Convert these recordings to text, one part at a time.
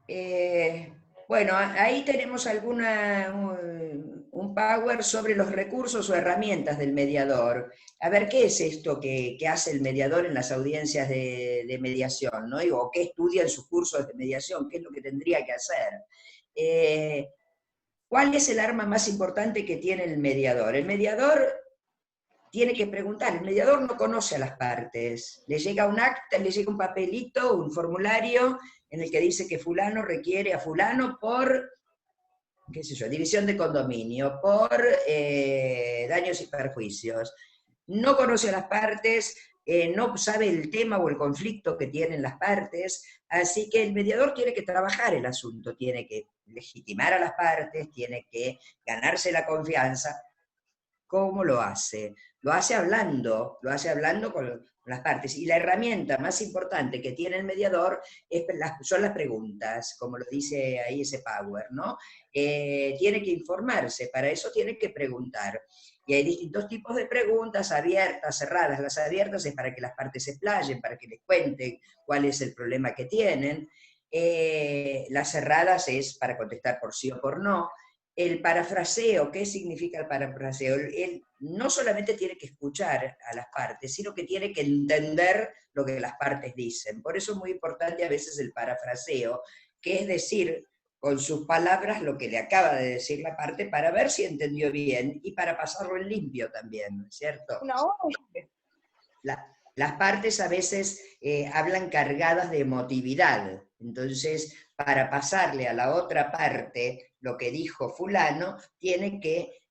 Eh, bueno, ahí tenemos un power sobre los recursos o herramientas del mediador. A ver, ¿qué es esto que hace el mediador en las audiencias de mediación, ¿no? O qué estudia en sus cursos de mediación, qué es lo que tendría que hacer. Eh, ¿Cuál es el arma más importante que tiene el mediador? El mediador tiene que preguntar, el mediador no conoce a las partes, le llega un acta, le llega un papelito, un formulario en el que dice que fulano requiere a fulano por, qué sé yo, división de condominio, por daños y perjuicios. No conoce a las partes, no sabe el tema o el conflicto que tienen las partes, así que el mediador tiene que trabajar el asunto, tiene que legitimar a las partes, tiene que ganarse la confianza. ¿Cómo lo hace? Lo hace hablando con las partes. Y la herramienta más importante que tiene el mediador son las preguntas, como lo dice ahí ese power, ¿no? Tiene que informarse, para eso tiene que preguntar. Y hay distintos tipos de preguntas, abiertas, cerradas. Las abiertas es para que las partes se explayen, para que les cuenten cuál es el problema que tienen. Las cerradas es para contestar por sí o por no. El parafraseo, ¿qué significa el parafraseo? Él no solamente tiene que escuchar a las partes, sino que tiene que entender lo que las partes dicen. Por eso es muy importante a veces el parafraseo, que es decir con sus palabras lo que le acaba de decir la parte para ver si entendió bien y para pasarlo en limpio también, ¿cierto? No, Las partes a veces hablan cargadas de emotividad, entonces para pasarle a la otra parte lo que dijo fulano, tiene que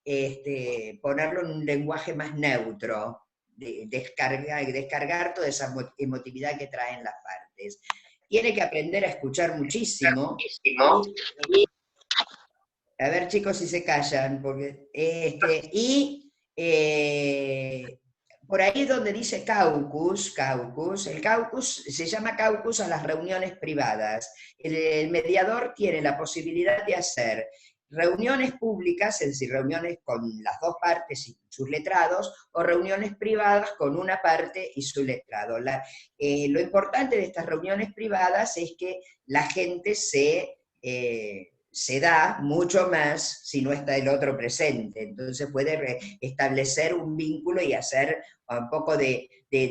ponerlo en un lenguaje más neutro, descargar toda esa emotividad que traen las partes. Tiene que aprender a escuchar muchísimo, y a ver chicos si se callan, porque, por ahí es donde dice caucus, el caucus se llama caucus a las reuniones privadas. El mediador tiene la posibilidad de hacer reuniones públicas, es decir, reuniones con las dos partes y sus letrados, o reuniones privadas con una parte y su letrado. Lo importante de estas reuniones privadas es que la gente se da mucho más si no está el otro presente. Entonces puede establecer un vínculo y hacer un poco de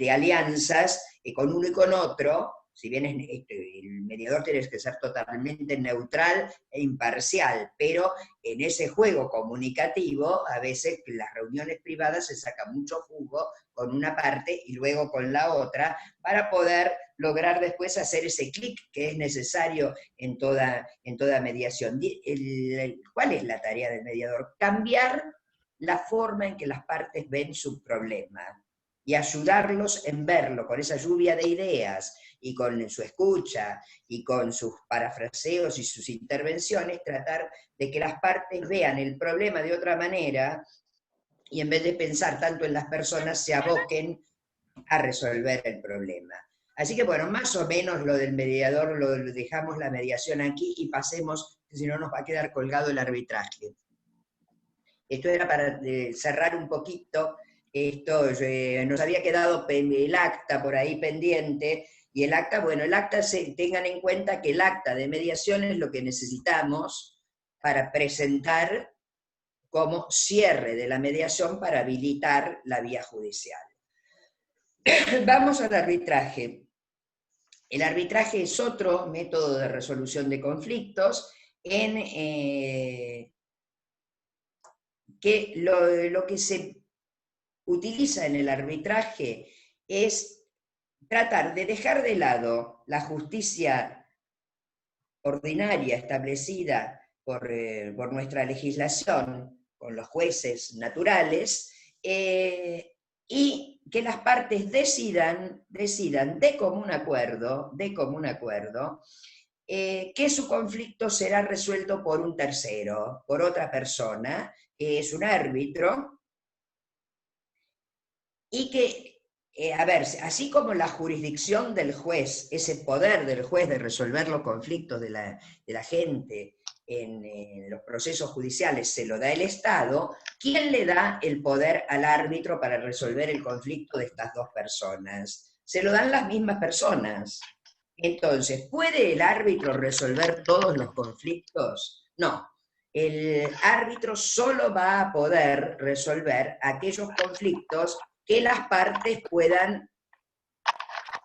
alianzas con uno y con otro. Si bien el mediador tiene que ser totalmente neutral e imparcial, pero en ese juego comunicativo, a veces las reuniones privadas se saca mucho jugo con una parte y luego con la otra, para poder lograr después hacer ese clic que es necesario en toda mediación. ¿Cuál es la tarea del mediador? Cambiar la forma en que las partes ven su problema y ayudarlos en verlo con esa lluvia de ideas y con su escucha y con sus parafraseos y sus intervenciones, tratar de que las partes vean el problema de otra manera y en vez de pensar tanto en las personas se aboquen a resolver el problema. Así que bueno, más o menos lo del mediador lo dejamos la mediación aquí y pasemos, que si no nos va a quedar colgado el arbitraje. Esto era para cerrar un poquito, esto nos había quedado el acta por ahí pendiente, y el acta, bueno, el acta, tengan en cuenta que el acta de mediación es lo que necesitamos para presentar como cierre de la mediación para habilitar la vía judicial. Vamos al arbitraje. El arbitraje es otro método de resolución de conflictos que lo que se utiliza en el arbitraje es tratar de dejar de lado la justicia ordinaria establecida por nuestra legislación, con los jueces naturales, y que las partes decidan de común acuerdo, que su conflicto será resuelto por un tercero, por otra persona, que es un árbitro, y que, a ver, así como la jurisdicción del juez, ese poder del juez de resolver los conflictos de la gente en los procesos judiciales se lo da el Estado, ¿quién le da el poder al árbitro para resolver el conflicto de estas dos personas? Se lo dan las mismas personas. Entonces, ¿puede el árbitro resolver todos los conflictos? No. El árbitro solo va a poder resolver aquellos conflictos que las partes puedan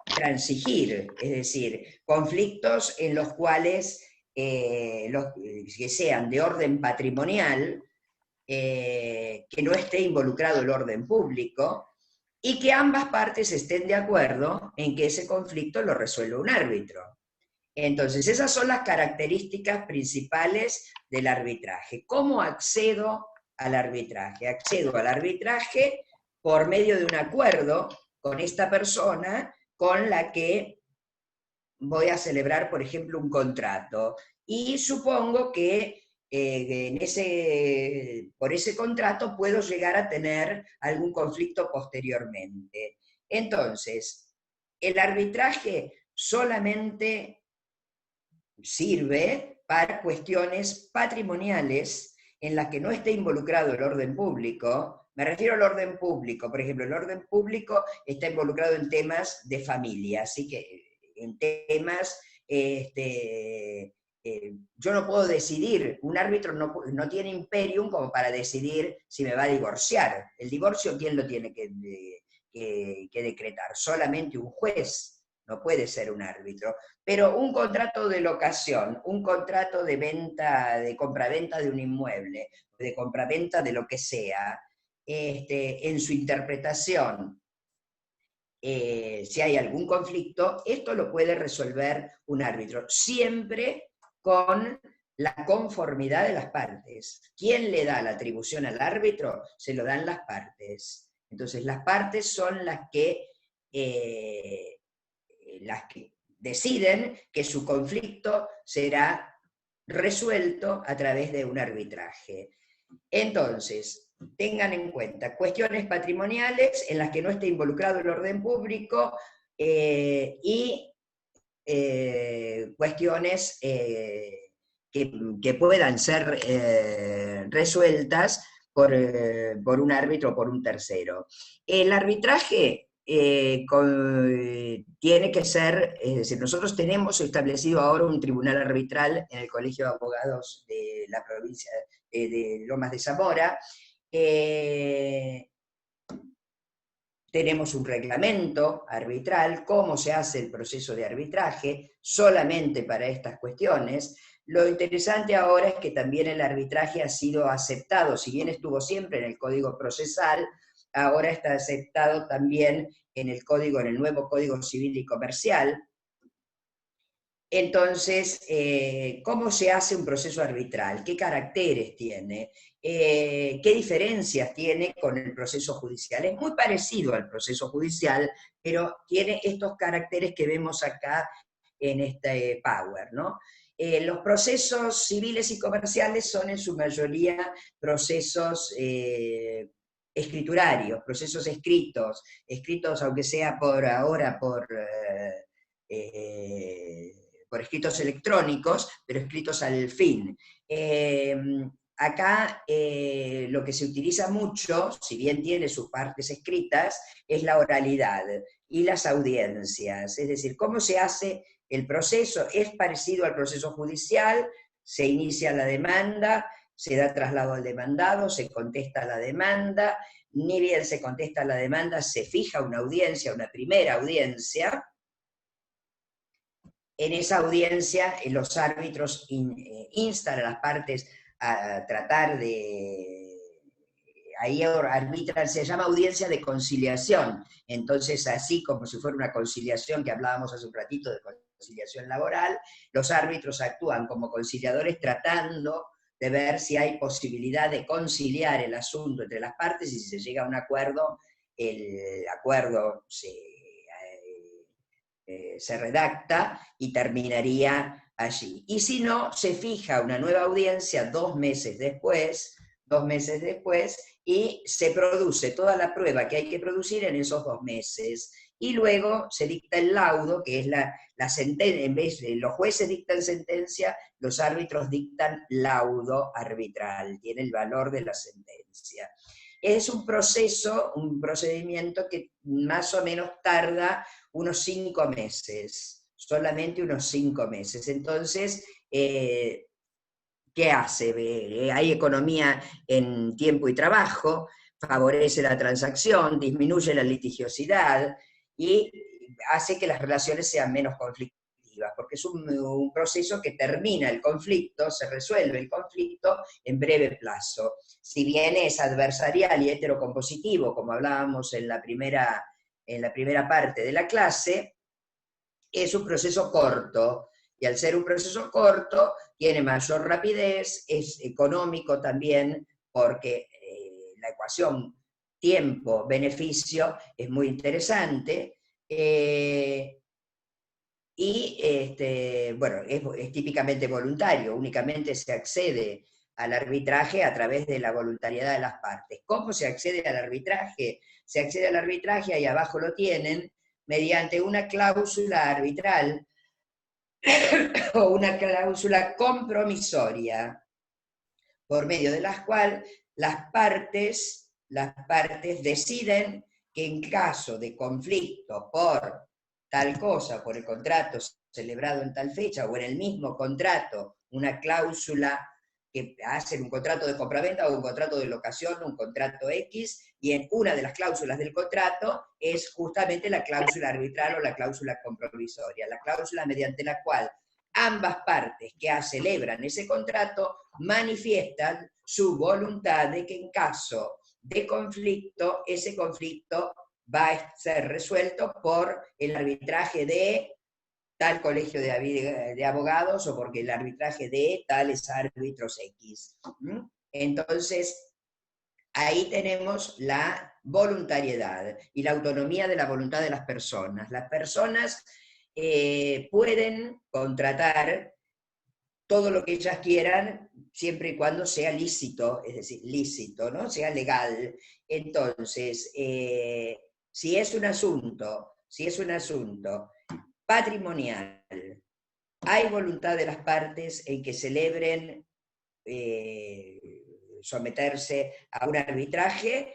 transigir, es decir, conflictos en los cuales que sean de orden patrimonial, que no esté involucrado el orden público, y que ambas partes estén de acuerdo en que ese conflicto lo resuelva un árbitro. Entonces, esas son las características principales del arbitraje. ¿Cómo accedo al arbitraje? Accedo al arbitraje por medio de un acuerdo con esta persona con la que voy a celebrar, por ejemplo, un contrato. Y supongo que por ese contrato puedo llegar a tener algún conflicto posteriormente. Entonces, el arbitraje solamente sirve para cuestiones patrimoniales en las que no esté involucrado el orden público. Me refiero al orden público, por ejemplo, el orden público está involucrado en temas de familia, así que en temas, yo no puedo decidir, un árbitro no tiene imperium como para decidir si me va a divorciar. El divorcio, ¿quién lo tiene que decretar? Solamente un juez, no puede ser un árbitro. Pero un contrato de locación, un contrato de venta, de compraventa de un inmueble, de compraventa de lo que sea, en su interpretación, si hay algún conflicto, esto lo puede resolver un árbitro, siempre con la conformidad de las partes. ¿Quién le da la atribución al árbitro? Se lo dan las partes. Entonces las partes son las que deciden que su conflicto será resuelto a través de un arbitraje. Entonces, tengan en cuenta cuestiones patrimoniales en las que no esté involucrado el orden público y cuestiones que puedan ser resueltas por un árbitro o por un tercero. El arbitraje tiene que ser, es decir, nosotros tenemos establecido ahora un tribunal arbitral en el Colegio de Abogados de la provincia de Lomas de Zamora. Tenemos un reglamento arbitral, cómo se hace el proceso de arbitraje, solamente para estas cuestiones. Lo interesante ahora es que también el arbitraje ha sido aceptado, si bien estuvo siempre en el Código Procesal, ahora está aceptado también en el nuevo Código Civil y Comercial. Entonces, ¿cómo se hace un proceso arbitral? ¿Qué caracteres tiene? ¿Qué diferencias tiene con el proceso judicial? Es muy parecido al proceso judicial, pero tiene estos caracteres que vemos acá en este Power, ¿no? Los procesos civiles y comerciales son en su mayoría procesos escriturarios, procesos escritos aunque sea por ahora por escritos electrónicos, pero escritos al fin. Acá lo que se utiliza mucho, si bien tiene sus partes escritas, es la oralidad y las audiencias. Es decir, cómo se hace el proceso es parecido al proceso judicial, se inicia la demanda, se da traslado al demandado, se contesta la demanda, ni bien se contesta la demanda, se fija una audiencia, una primera audiencia. En esa audiencia, los árbitros instan a las partes a tratar de... Ahí arbitran, se llama audiencia de conciliación. Entonces, así como si fuera una conciliación que hablábamos hace un ratito de conciliación laboral, los árbitros actúan como conciliadores tratando de ver si hay posibilidad de conciliar el asunto entre las partes y si se llega a un acuerdo, el acuerdo se redacta y terminaría allí. Y si no, se fija una nueva audiencia 2 meses después, y se produce toda la prueba que hay que producir en esos 2 meses. Y luego se dicta el laudo, que es la sentencia, en vez de los jueces dictan sentencia, los árbitros dictan laudo arbitral, tiene el valor de la sentencia. Es un proceso, un procedimiento que más o menos tarda unos 5 meses, solamente unos 5 meses. Entonces, ¿qué hace? Hay economía en tiempo y trabajo, favorece la transacción, disminuye la litigiosidad y hace que las relaciones sean menos conflictivas, porque es un proceso que termina el conflicto, se resuelve el conflicto en breve plazo. Si bien es adversarial y heterocompositivo, como hablábamos en la primera parte de la clase, es un proceso corto, y al ser un proceso corto, tiene mayor rapidez, es económico también, porque la ecuación tiempo-beneficio es muy interesante, y bueno, es típicamente voluntario, únicamente se accede al arbitraje a través de la voluntariedad de las partes. ¿Cómo se accede al arbitraje? Se accede al arbitraje, ahí abajo lo tienen, mediante una cláusula arbitral o una cláusula compromisoria, por medio de la cual las partes deciden que en caso de conflicto por tal cosa, por el contrato celebrado en tal fecha, o en el mismo contrato, una cláusula que hacen un contrato de compraventa o un contrato de locación, un contrato X, y en una de las cláusulas del contrato es justamente la cláusula arbitral o la cláusula compromisoria, la cláusula mediante la cual ambas partes que celebran ese contrato manifiestan su voluntad de que en caso de conflicto, ese conflicto va a ser resuelto por el arbitraje de tal colegio de abogados o porque el arbitraje de tales árbitros X. Entonces, ahí tenemos la voluntariedad y la autonomía de la voluntad de las personas. Las personas pueden contratar todo lo que ellas quieran, siempre y cuando sea lícito, es decir, lícito, ¿no? Sea legal. Entonces, si es un asunto patrimonial, hay voluntad de las partes en que celebren someterse a un arbitraje,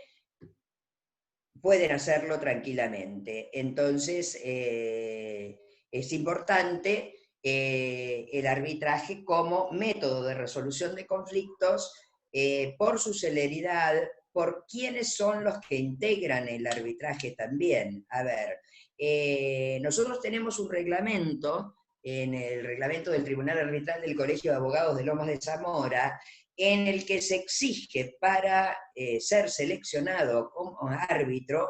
pueden hacerlo tranquilamente. Entonces, es importante el arbitraje como método de resolución de conflictos, por su celeridad, por quiénes son los que integran el arbitraje también. A ver, nosotros tenemos un reglamento, en el reglamento del Tribunal Arbitral del Colegio de Abogados de Lomas de Zamora, en el que se exige para ser seleccionado como árbitro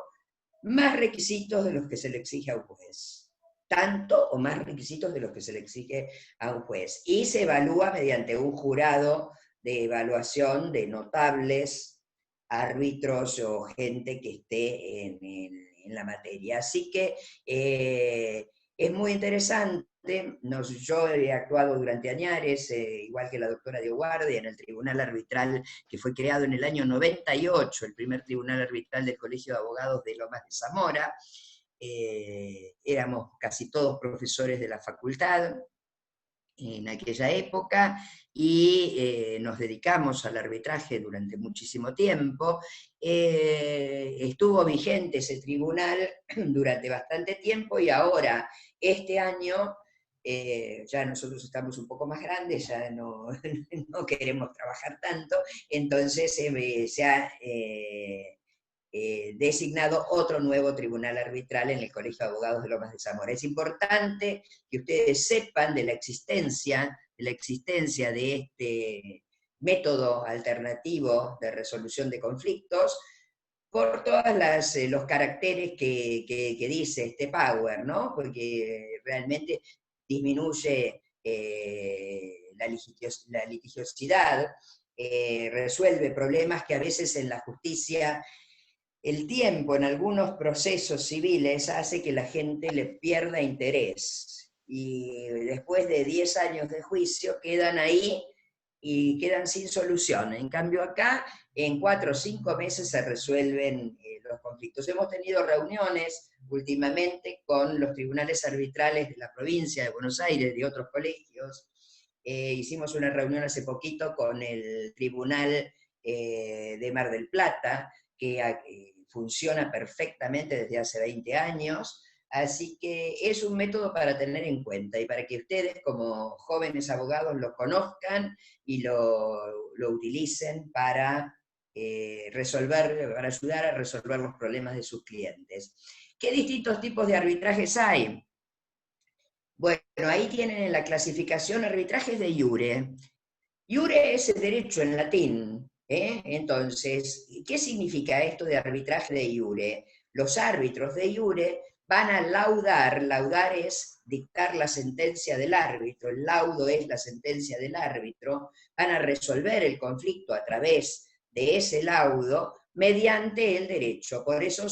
más requisitos de los que se le exige a un juez. Tanto o más requisitos de los que se le exige a un juez. Y se evalúa mediante un jurado de evaluación de notables árbitros o gente que esté en la materia. Así que es muy interesante. Yo he actuado durante añares, igual que la doctora Dioguardi, en el Tribunal Arbitral que fue creado en el año 98, el primer Tribunal Arbitral del Colegio de Abogados de Lomas de Zamora. Éramos casi todos profesores de la facultad en aquella época, y nos dedicamos al arbitraje durante muchísimo tiempo. Estuvo vigente ese tribunal durante bastante tiempo, y ahora, este año, ya nosotros estamos un poco más grandes, ya no, no queremos trabajar tanto, entonces se ha designado otro nuevo tribunal arbitral en el Colegio de Abogados de Lomas de Zamora. Es importante que ustedes sepan de la existencia de este método alternativo de resolución de conflictos, por todos los caracteres que dice este Power, ¿no? Porque realmente disminuye la litigiosidad, resuelve problemas que a veces en la justicia el tiempo en algunos procesos civiles hace que la gente le pierda interés, y después de 10 años de juicio quedan ahí y quedan sin solución. En cambio acá, en 4 o 5 meses se resuelven los conflictos. Hemos tenido reuniones últimamente con los tribunales arbitrales de la provincia de Buenos Aires, de otros colegios. Hicimos una reunión hace poquito con el tribunal de Mar del Plata, que funciona perfectamente desde hace 20 años, Así que es un método para tener en cuenta y para que ustedes como jóvenes abogados lo conozcan y lo utilicen para resolver, para ayudar a resolver los problemas de sus clientes. ¿Qué distintos tipos de arbitrajes hay? Bueno, ahí tienen en la clasificación arbitrajes de iure. Iure es el derecho en latín. Entonces, ¿qué significa esto de arbitraje de iure? Los árbitros de iure van a laudar, laudar es dictar la sentencia del árbitro, el laudo es la sentencia del árbitro, van a resolver el conflicto a través de ese laudo mediante el derecho. Por eso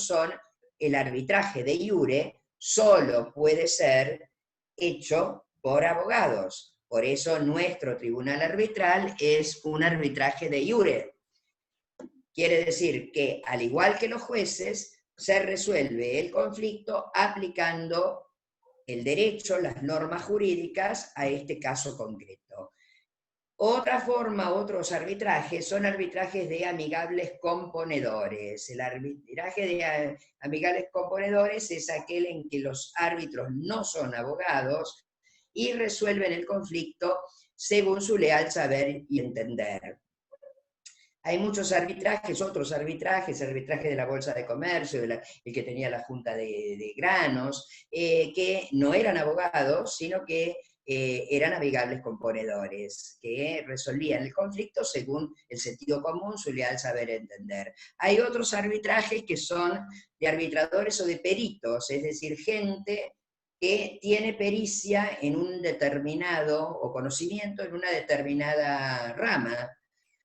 el arbitraje de iure solo puede ser hecho por abogados. Por eso nuestro tribunal arbitral es un arbitraje de iure. Quiere decir que, al igual que los jueces, se resuelve el conflicto aplicando el derecho, las normas jurídicas a este caso concreto. Otra forma, otros arbitrajes, son arbitrajes de amigables componedores. El arbitraje de amigables componedores es aquel en que los árbitros no son abogados y resuelven el conflicto según su leal saber y entender. Hay muchos arbitrajes, otros arbitrajes, el arbitraje de la Bolsa de Comercio, el que tenía la Junta de Granos, que no eran abogados, sino que eran amigables componedores, que resolvían el conflicto según el sentido común, su leal saber entender. Hay otros arbitrajes que son de arbitradores o de peritos, es decir, gente que tiene pericia en un determinado, o conocimiento en una determinada rama.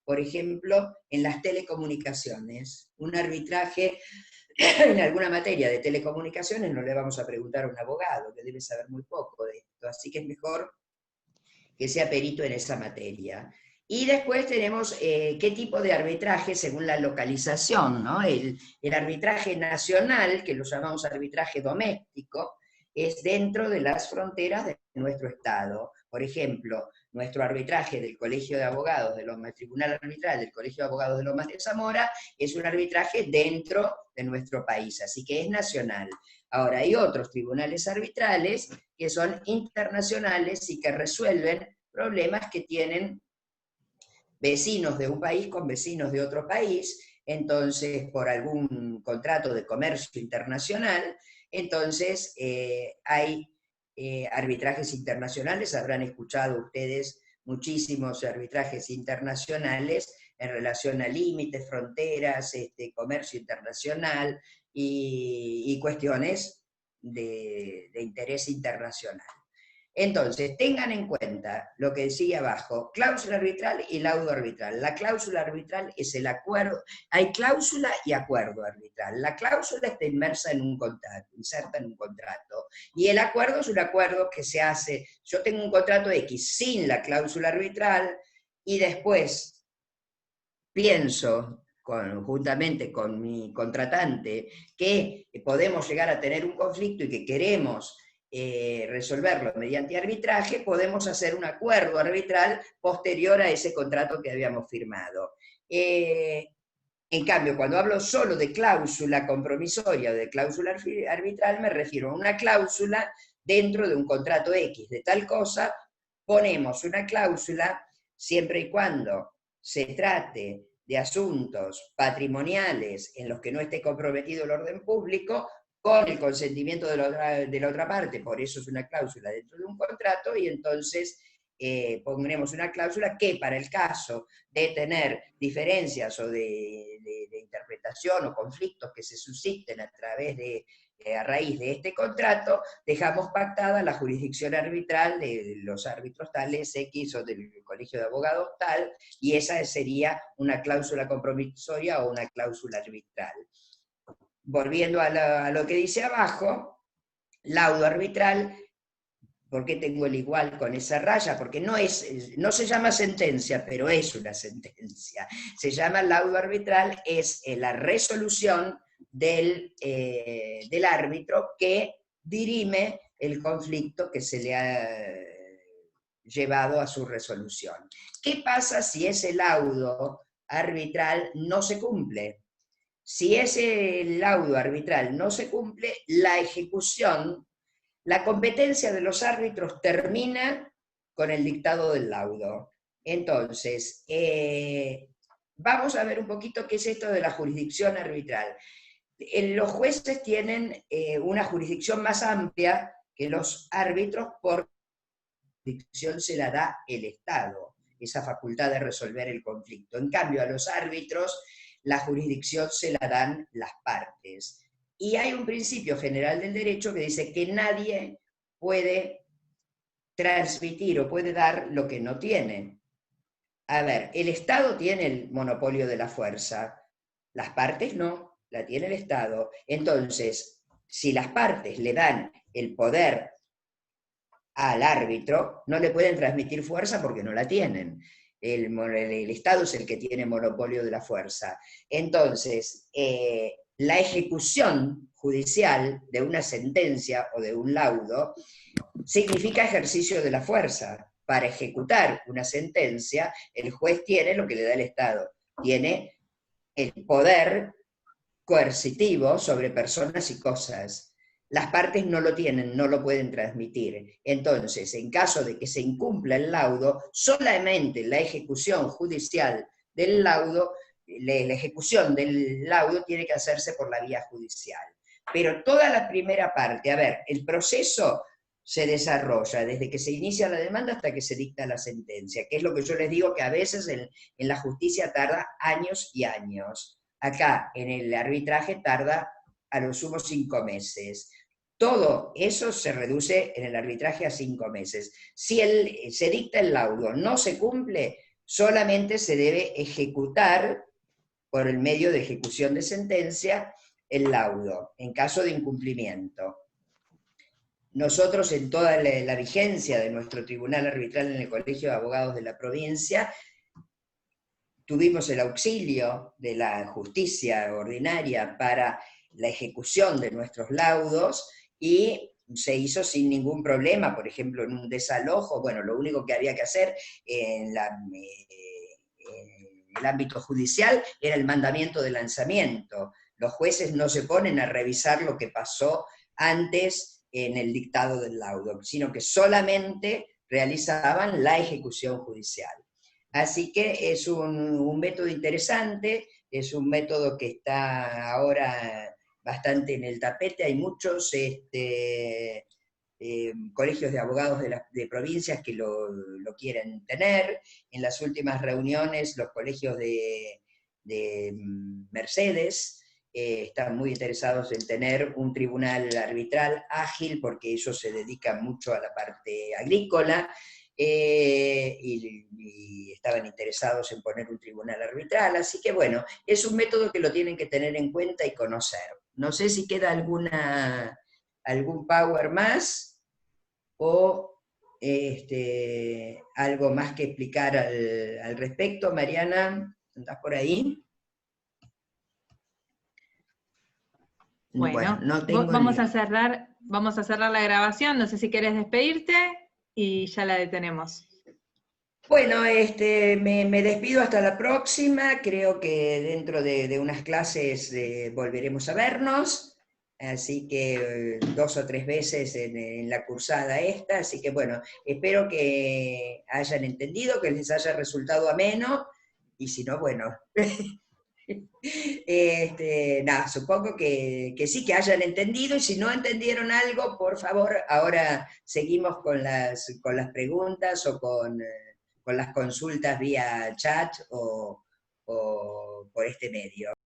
Por ejemplo, en las telecomunicaciones. Un arbitraje en alguna materia de telecomunicaciones no le vamos a preguntar a un abogado, que debe saber muy poco de esto, así que es mejor que sea perito en esa materia. Y después tenemos qué tipo de arbitraje según la localización, ¿no? El arbitraje nacional, que lo llamamos arbitraje doméstico, es dentro de las fronteras de nuestro Estado. Por ejemplo, nuestro arbitraje del Colegio de Abogados, Tribunal Arbitral del Colegio de Abogados de Lomas de Zamora, es un arbitraje dentro de nuestro país, así que es nacional. Ahora, hay otros tribunales arbitrales que son internacionales y que resuelven problemas que tienen vecinos de un país con vecinos de otro país, entonces por algún contrato de comercio internacional, entonces hay arbitrajes internacionales, habrán escuchado ustedes muchísimos arbitrajes internacionales en relación a límites, fronteras, comercio internacional y cuestiones de interés internacional. Entonces, tengan en cuenta lo que decía abajo, cláusula arbitral y laudo arbitral. La cláusula arbitral es el acuerdo, hay cláusula y acuerdo arbitral. La cláusula está inmersa en un contrato, inserta en un contrato, y el acuerdo es un acuerdo que se hace, yo tengo un contrato X sin la cláusula arbitral, y después pienso juntamente con mi contratante que podemos llegar a tener un conflicto y que queremos resolverlo mediante arbitraje, podemos hacer un acuerdo arbitral posterior a ese contrato que habíamos firmado. En cambio, cuando hablo solo de cláusula compromisoria o de cláusula arbitral, me refiero a una cláusula dentro de un contrato X de tal cosa, ponemos una cláusula siempre y cuando se trate de asuntos patrimoniales en los que no esté comprometido el orden público, con el consentimiento de la otra parte, por eso es una cláusula dentro de un contrato, y entonces pondremos una cláusula que para el caso de tener diferencias o de interpretación o conflictos que se susciten a través a raíz de este contrato, dejamos pactada la jurisdicción arbitral de los árbitros tales X o del colegio de abogados tal, y esa sería una cláusula compromisoria o una cláusula arbitral. Volviendo a lo que dice abajo, laudo arbitral. ¿Por qué tengo el igual con esa raya? Porque no se llama sentencia, pero es una sentencia. Se llama laudo arbitral, es la resolución del árbitro que dirime el conflicto que se le ha llevado a su resolución. ¿Qué pasa si ese laudo arbitral no se cumple? Si ese laudo arbitral no se cumple, la ejecución, la competencia de los árbitros termina con el dictado del laudo. Entonces, vamos a ver un poquito qué es esto de la jurisdicción arbitral. Los jueces tienen una jurisdicción más amplia que los árbitros, porque la jurisdicción se la da el Estado, esa facultad de resolver el conflicto. En cambio, a los árbitros la jurisdicción se la dan las partes. Y hay un principio general del derecho que dice que nadie puede transmitir o puede dar lo que no tiene. A ver, el Estado tiene el monopolio de la fuerza, las partes no, la tiene el Estado. Entonces, si las partes le dan el poder al árbitro, no le pueden transmitir fuerza porque no la tienen. El Estado es el que tiene monopolio de la fuerza. Entonces, la ejecución judicial de una sentencia o de un laudo significa ejercicio de la fuerza. Para ejecutar una sentencia, el juez tiene lo que le da el Estado, tiene el poder coercitivo sobre personas y cosas. Las partes no lo tienen, no lo pueden transmitir. Entonces, en caso de que se incumpla el laudo, solamente la ejecución judicial del laudo, la ejecución del laudo tiene que hacerse por la vía judicial. Pero toda la primera parte, a ver, el proceso se desarrolla desde que se inicia la demanda hasta que se dicta la sentencia, que es lo que yo les digo que a veces en la justicia tarda años y años. Acá, en el arbitraje, tarda a lo sumo 5 meses. Todo eso se reduce en el arbitraje a 5 meses. Si se dicta el laudo, no se cumple, solamente se debe ejecutar, por el medio de ejecución de sentencia, el laudo, en caso de incumplimiento. Nosotros, en toda la vigencia de nuestro tribunal arbitral en el Colegio de Abogados de la provincia, tuvimos el auxilio de la justicia ordinaria para la ejecución de nuestros laudos y se hizo sin ningún problema. Por ejemplo, en un desalojo, bueno, lo único que había que hacer en el ámbito judicial era el mandamiento de lanzamiento. Los jueces no se ponen a revisar lo que pasó antes en el dictado del laudo, sino que solamente realizaban la ejecución judicial. Así que es un método interesante, es un método que está ahora bastante en el tapete. Hay muchos colegios de abogados de provincias que lo quieren tener. En las últimas reuniones, los colegios de Mercedes están muy interesados en tener un tribunal arbitral ágil, porque ellos se dedican mucho a la parte agrícola, y estaban interesados en poner un tribunal arbitral. Así que bueno, es un método que lo tienen que tener en cuenta y conocer. No sé si queda algún power más o algo más que explicar al respecto. Mariana, ¿estás por ahí? Bueno, no tengo vamos a cerrar la grabación, no sé si quieres despedirte y ya la detenemos. Bueno, me despido hasta la próxima. Creo que dentro de unas clases volveremos a vernos, así que 2 o 3 veces en la cursada esta. Así que bueno, espero que hayan entendido, que les haya resultado ameno, y si no, bueno, nada, supongo que sí, que hayan entendido, y si no entendieron algo, por favor, ahora seguimos con las preguntas o con las consultas vía chat o por este medio.